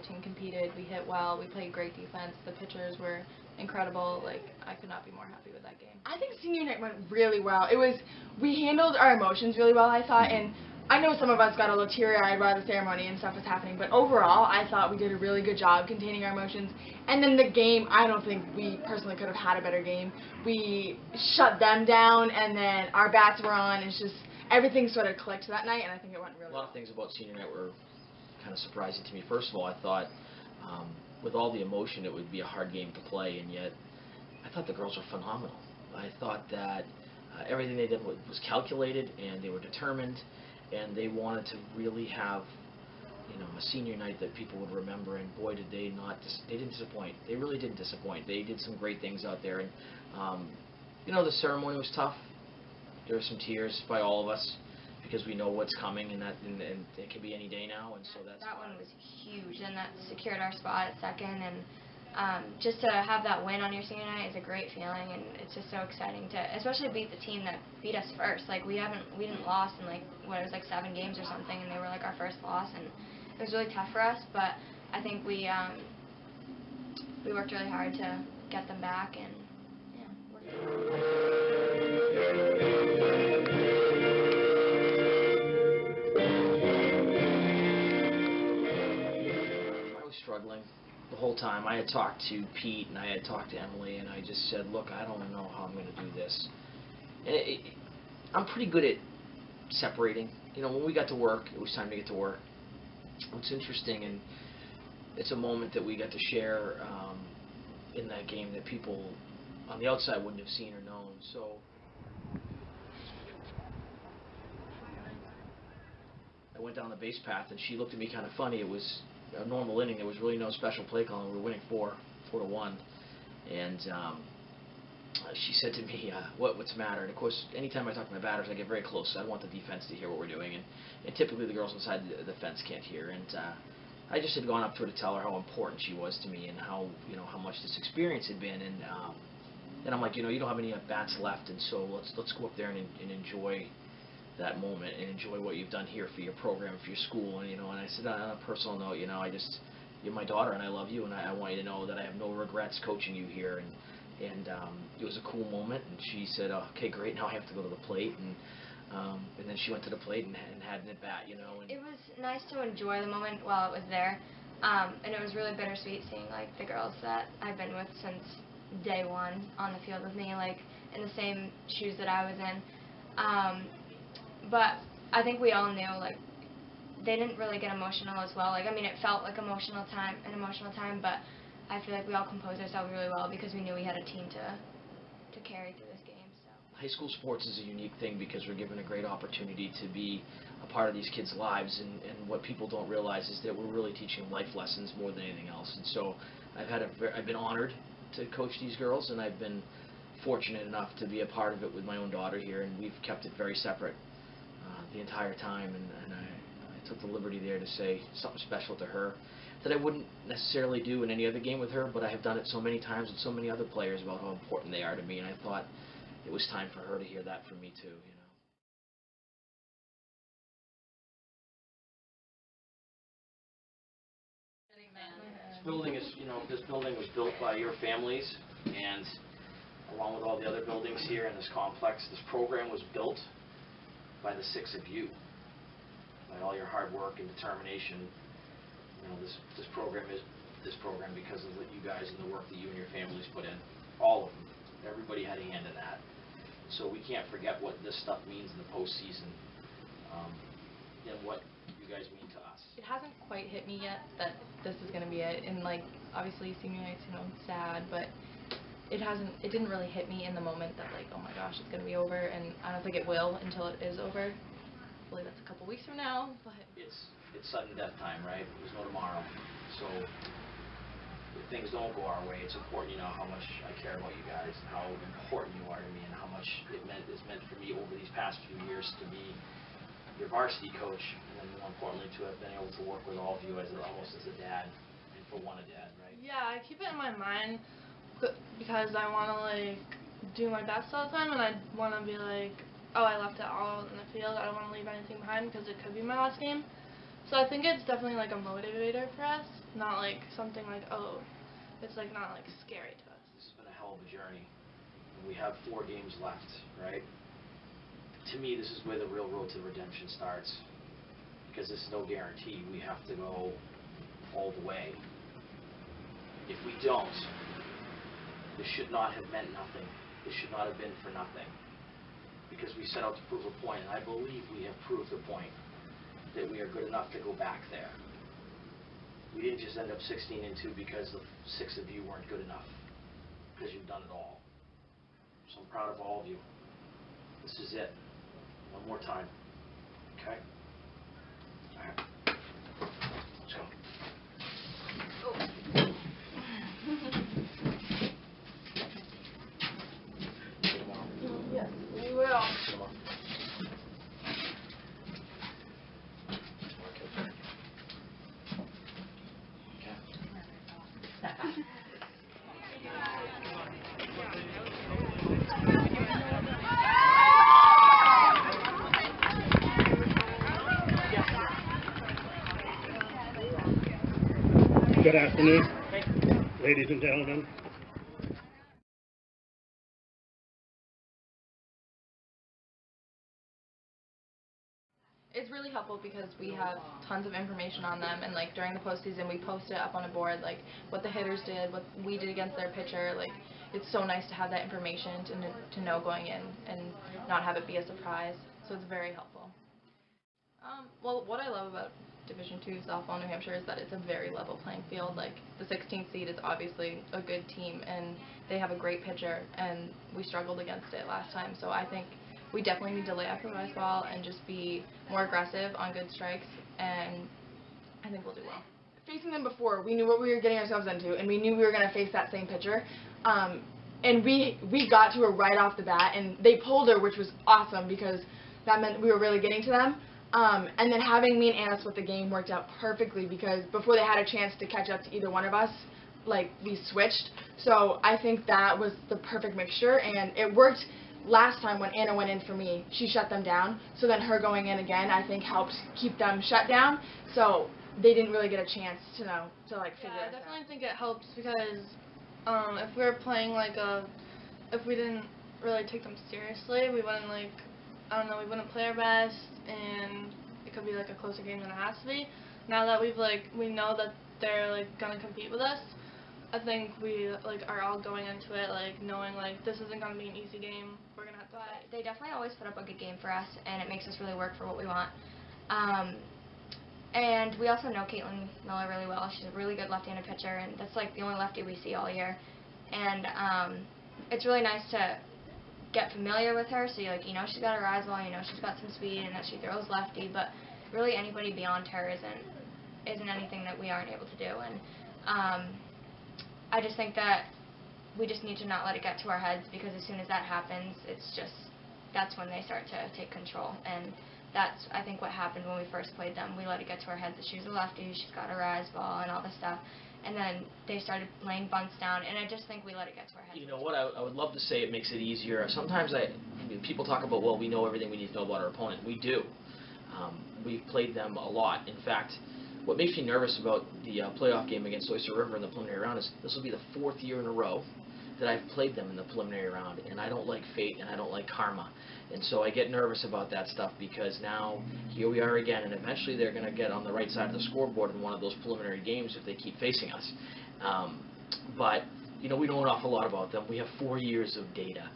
team competed. We hit well. We played great defense. The pitchers were incredible. Like, I could not be more happy with that game. I think senior night went really well. We handled our emotions really well, I thought, and I know some of us got a little teary-eyed while the ceremony and stuff was happening, but overall, I thought we did a really good job containing our emotions. And then the game, I don't think we personally could have had a better game. We shut them down, and then our bats were on. It's just everything sort of clicked that night, and I think it went really well. A lot of things about senior night were kind of surprising to me. First of all, I thought with all the emotion it would be a hard game to play, and yet I thought the girls were phenomenal. I thought that everything they did was calculated, and they were determined, and they wanted to really have, you know, a senior night that people would remember. And boy, did they not! They didn't disappoint. They really didn't disappoint. They did some great things out there, and you know, the ceremony was tough. There were some tears by all of us because we know what's coming, and it could be any day now, and so that one was huge, and that secured our spot at second. And just to have that win on your senior night is a great feeling, and it's just so exciting to, especially beat the team that beat us first. Like we didn't lost in like it was like 7 games or something, and they were like our first loss, and it was really tough for us. But I think we worked really hard to get them back, and yeah. I was struggling the whole time. I had talked to Pete and I had talked to Emily, and I just said, look, I don't know how I'm going to do this. And I'm pretty good at separating. You know, when we got to work, it was time to get to work. What's interesting, and it's a moment that we got to share in that game that people on the outside wouldn't have seen or known. So I went down the base path, and she looked at me kind of funny. It was a normal inning. There was really no special play calling. We were winning 4-1, and she said to me, what's the matter? And of course, anytime I talk to my batters, I get very close. I want the defense to hear what we're doing, and typically the girls inside the fence can't hear. And I just had gone up to her to tell her how important she was to me, and how much this experience had been. And I'm like, you don't have any bats left, and so let's go up there and enjoy that moment and enjoy what you've done here for your program, for your school. And and I said, on a personal note, you're my daughter, and I love you, and I want you to know that I have no regrets coaching you here. And it was a cool moment, and she said, oh, okay, great, now I have to go to the plate. And then she went to the plate and had an at-bat, And it was nice to enjoy the moment while it was there, and it was really bittersweet seeing like the girls that I've been with since day one on the field with me, like in the same shoes that I was in. But I think we all knew, like, they didn't really get emotional as well. Like, I mean, it felt like an emotional time, but I feel like we all composed ourselves really well because we knew we had a team to carry through this game. So. High school sports is a unique thing because we're given a great opportunity to be a part of these kids' lives, and what people don't realize is that we're really teaching life lessons more than anything else. And so I've been honored to coach these girls, and I've been fortunate enough to be a part of it with my own daughter here, and we've kept it very separate the entire time, and I took the liberty there to say something special to her that I wouldn't necessarily do in any other game with her, but I have done it so many times with so many other players about how important they are to me, and I thought it was time for her to hear that from me too. This building was built by your families, and along with all the other buildings here in this complex, this program was built by the 6 of you, by all your hard work and determination. This program is this program because of you guys and the work that you and your families put in. All of them. Everybody had a hand in that. So we can't forget what this stuff means in the postseason, and what you guys mean to us. It hasn't quite hit me yet that this is going to be it. And like, obviously senior night's sad, but it didn't really hit me in the moment that like, oh my gosh, it's going to be over, and I don't think it will until it is over. Hopefully that's a couple weeks from now, but it's sudden death time, right? There's no tomorrow. So if things don't go our way, it's important how much I care about you guys, and how important you are to me, and how much it's meant for me over these past few years to be your varsity coach, and then more importantly to have been able to work with all of you almost as a dad, and for one a dad, right? Yeah, I keep it in my mind because I want to like do my best all the time, and I want to be like, oh, I left it all in the field. I don't want to leave anything behind because it could be my last game. So I think it's definitely like a motivator for us. not like something like, oh, it's like not like scary to us. This has been a hell of a journey. We have 4 games left, right? To me, this is where the real road to redemption starts, because there's no guarantee. We have to go all the way. If we don't, this should not have meant nothing. This should not have been for nothing, because we set out to prove a point, and I believe we have proved a point that we are good enough to go back there. We didn't just end up 16-2 because the 6 of you weren't good enough, because you've done it all. So I'm proud of all of you. This is it. One more time. Okay? All right. Let's go. See you tomorrow. Yes, we will. See you tomorrow. Good afternoon, ladies and gentlemen. It's really helpful because we have tons of information on them, and like during the postseason we post it up on a board, like what the hitters did, what we did against their pitcher. Like it's so nice to have that information to know going in and not have it be a surprise. So it's very helpful. Well, what I love about Division II softball in New Hampshire is that it's a very level playing field. Like the 16th seed is obviously a good team, and they have a great pitcher, and we struggled against it last time. So I think we definitely need to lay out the rise ball and just be more aggressive on good strikes, and I think we'll do well. Facing them before, we knew what we were getting ourselves into, and we knew we were going to face that same pitcher. And we got to her right off the bat, and they pulled her, which was awesome because that meant we were really getting to them. And then having me and Anna split the game worked out perfectly because before they had a chance to catch up to either one of us, like, we switched. So I think that was the perfect mixture, and it worked last time when Anna went in for me. She shut them down, so then her going in again I think helped keep them shut down, so they didn't really get a chance to like figure Yeah, I us out. definitely think it helps because if we were playing like if we didn't really take them seriously, we wouldn't like, I don't know, we wouldn't play our best, and it could be like a closer game than it has to be. Now that we know that they're like gonna compete with us, I think we like are all going into it like knowing like this isn't gonna be an easy game. We're gonna have to fight. They definitely always put up a good game for us, and it makes us really work for what we want. And we also know Caitlin Miller really well. She's a really good left-handed pitcher, and that's like the only lefty we see all year. And it's really nice to get familiar with her, so you know she's got a rise ball, you know she's got some speed, and that she throws lefty. But really, anybody beyond her isn't anything that we aren't able to do. And I just think that we just need to not let it get to our heads, because as soon as that happens, that's when they start to take control. And that's, I think, what happened when we first played them. We let it get to our heads that she's a lefty, she's got a rise ball, and all this stuff. And then they started laying bunts down, and I just think we let it get to our heads. You know what, I would love to say it makes it easier. Sometimes people talk about, well, we know everything we need to know about our opponent. We do. We've played them a lot. In fact, what makes me nervous about the playoff game against Oyster River in the preliminary round is this will be the 4th year in a row that I've played them in the preliminary round, and I don't like fate and I don't like karma. And so I get nervous about that stuff, because now here we are again, and eventually they're going to get on the right side of the scoreboard in one of those preliminary games if they keep facing us. But you know, we know an awful lot about them. We have 4 years of data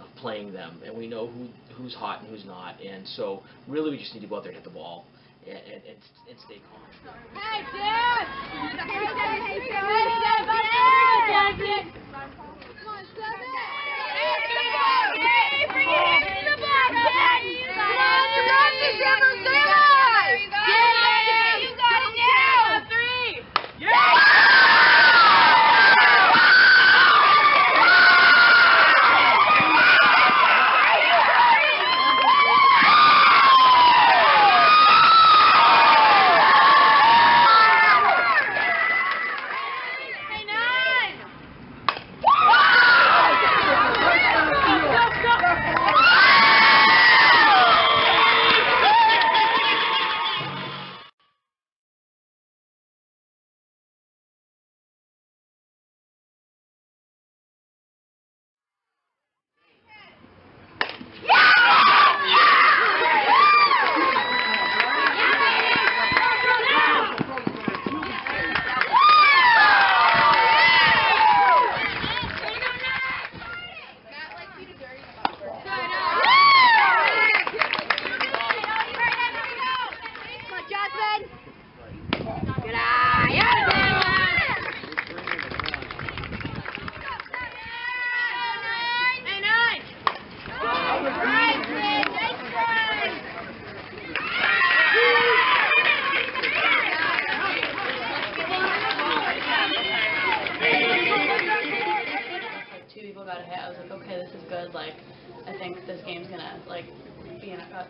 of playing them, and we know who's hot and who's not. And so really we just need to go out there and hit the ball and stay calm. Hey, Dad! Hey, Dad! Come on, Seven! Hey, bring it into the box, Dad! Come on, you got this, Seven! Stay alive! Yeah, you got it now! 3! Yeah! Hey, 9! think this game's gonna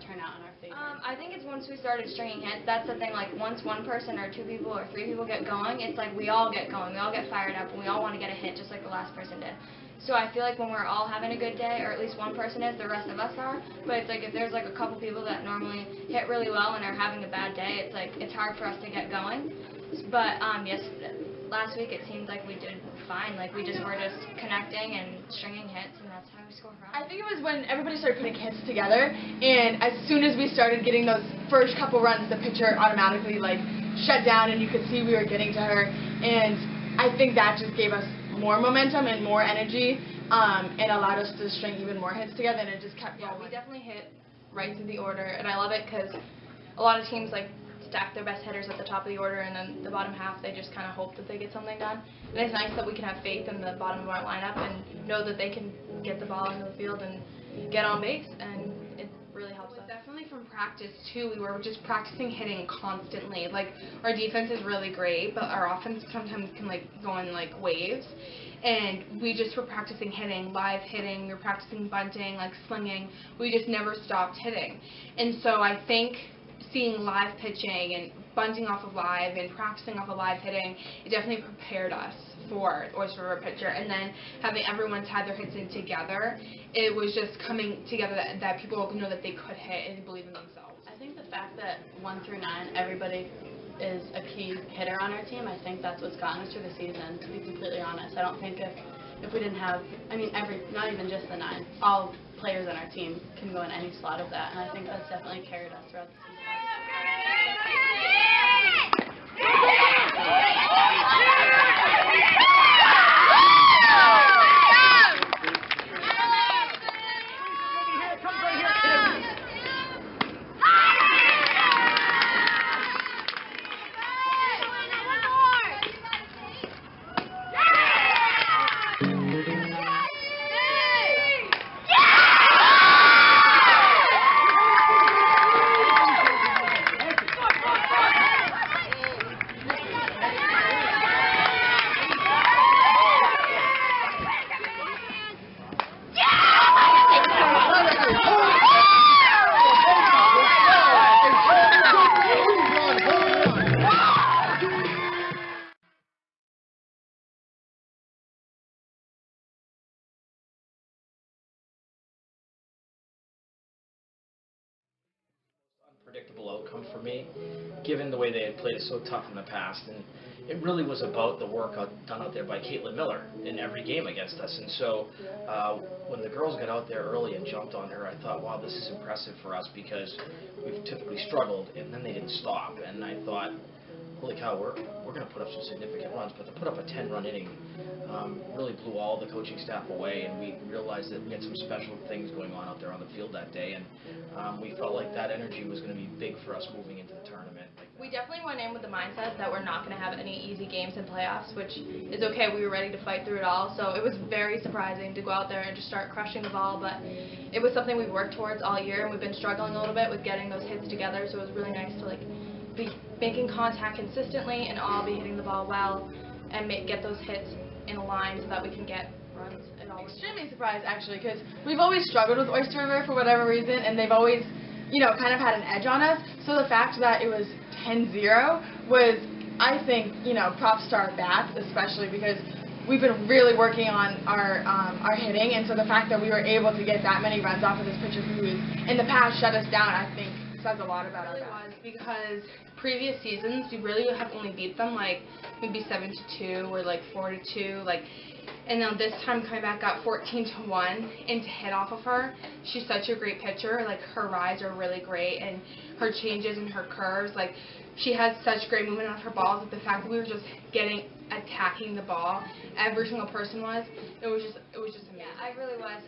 turn out in our favor? I think it's once we started stringing hits. That's the thing. Like once one person or two people or three people get going, it's like we all get going. We all get fired up, and we all want to get a hit, just like the last person did. So I feel like when we're all having a good day, or at least one person is, the rest of us are. But it's like if there's like a couple people that normally hit really well and are having a bad day, it's like it's hard for us to get going. But yes, last week it seemed like we did fine. Like we just were just connecting and stringing hits, and that's how we scored runs. I think it was when everybody started putting hits together, and as soon as we started getting those first couple runs, the pitcher automatically like shut down, and you could see we were getting to her. And I think that just gave us more momentum and more energy, and allowed us to string even more hits together, and it just kept going. Yeah, we definitely hit right through the order, and I love it because a lot of teams like stack their best hitters at the top of the order, and then the bottom half they just kind of hope that they get something done. And it's nice that we can have faith in the bottom of our lineup and know that they can get the ball into the field and get on base, and it really helps us. Definitely from practice too. We were just practicing hitting constantly. Like our defense is really great, but our offense sometimes can like go in like waves. And we just were practicing hitting, live hitting. We were practicing bunting, like slinging. We just never stopped hitting. And so I think seeing live pitching and bunting off of live and practicing off of live hitting, it definitely prepared us for Oyster River pitcher. And then having everyone's had their hits in together, it was just coming together that people know that they could hit and believe in themselves. I think the fact that 1 through 9, everybody is a key hitter on our team, I think that's what's gotten us through the season, to be completely honest. I don't think if we didn't have, I mean, not even just the 9, all players on our team can go in any slot of that, and I think that's definitely carried us throughout the season. Predictable outcome for me, given the way they had played it so tough in the past, and it really was about the work done out there by Caitlin Miller in every game against us. And so when the girls got out there early and jumped on her, I thought, wow, this is impressive for us because we've typically struggled, and then they didn't stop. And I thought, holy cow, we're going to put up some significant runs. But to put up a 10-run inning really blew all the coaching staff away, and we realized that we had some special things going on out there on the field that day, and we felt like that energy was going to be big for us moving into the tournament. We definitely went in with the mindset that we're not going to have any easy games in playoffs, which is okay. We were ready to fight through it all, so it was very surprising to go out there and just start crushing the ball, but it was something we've worked towards all year, and we've been struggling a little bit with getting those hits together, so it was really nice to like be making contact consistently and all be hitting the ball well and get those hits in a line so that we can get runs. Extremely surprised, actually, because we've always struggled with Oyster River for whatever reason, and they've always, you know, kind of had an edge on us. So the fact that it was 10-0 was, I think, you know, props to our bats, especially because we've been really working on our hitting, and so the fact that we were able to get that many runs off of this pitcher who has in the past shut us down, I think says a lot about our bats. Because previous seasons we really have only beat them like maybe 7-2 or like 4-2, like, and now this time coming back up 14-1 and to hit off of her. She's such a great pitcher. Like her rides are really great, and her changes and her curves, like she has such great movement on her balls. But the fact that we were just attacking the ball, every single person was, it was just amazing. Yeah, I really was.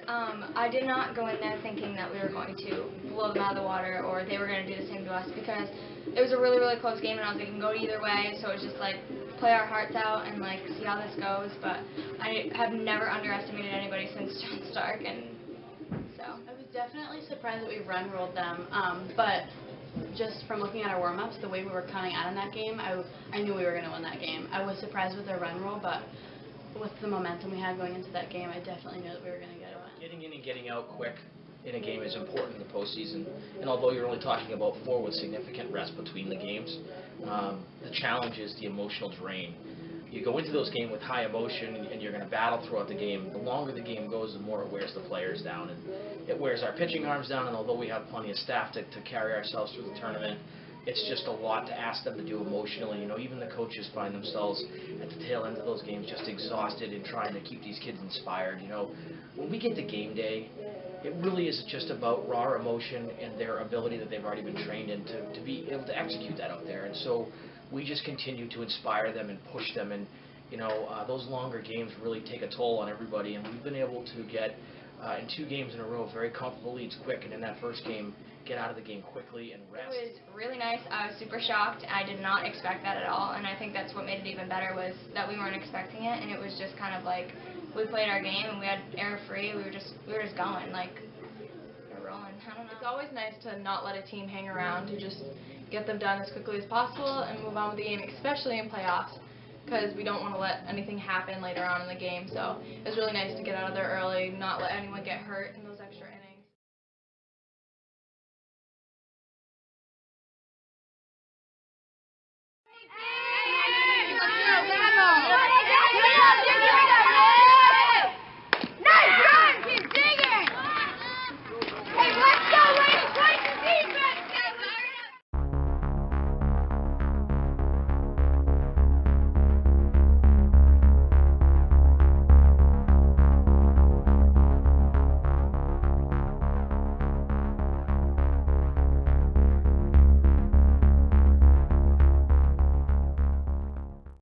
I did not go in there thinking that we were going to blow them out of the water or they were going to do the same to us, because it was a really, really close game, and I was like, it can go either way. So it was just like play our hearts out and like see how this goes. But I have never underestimated anybody since John Stark, and so I was definitely surprised that we run ruled them, but just from looking at our warm-ups, the way we were coming out in that game, I knew we were going to win that game. I was surprised with their run rule, but with the momentum we had going into that game, I definitely knew that we were going to get a win. Getting in and getting out quick in a game is important in the postseason. And although you're only talking about 4 with significant rest between the games, the challenge is the emotional drain. You go into those games with high emotion and you're going to battle throughout the game. The longer the game goes, the more it wears the players down. And it wears our pitching arms down, and although we have plenty of staff to carry ourselves through the tournament, it's just a lot to ask them to do emotionally. You know, even the coaches find themselves at the tail end of those games just exhausted in trying to keep these kids inspired. You know, when we get to game day, it really is just about raw emotion and their ability that they've already been trained in to be able to execute that out there. And so we just continue to inspire them and push them. And, you know, those longer games really take a toll on everybody. And we've been able to get, in 2 games in a row, very comfortable leads quick. And in that first game, get out of the game quickly and rest. It was really nice. I was super shocked. I did not expect that at all, and I think that's what made it even better was that we weren't expecting it, and it was just kind of like we played our game and we had error free. We were just going like we were rolling. I don't know. It's always nice to not let a team hang around, to just get them done as quickly as possible and move on with the game, especially in playoffs, because we don't want to let anything happen later on in the game. So it was really nice to get out of there early, not let anyone get hurt in the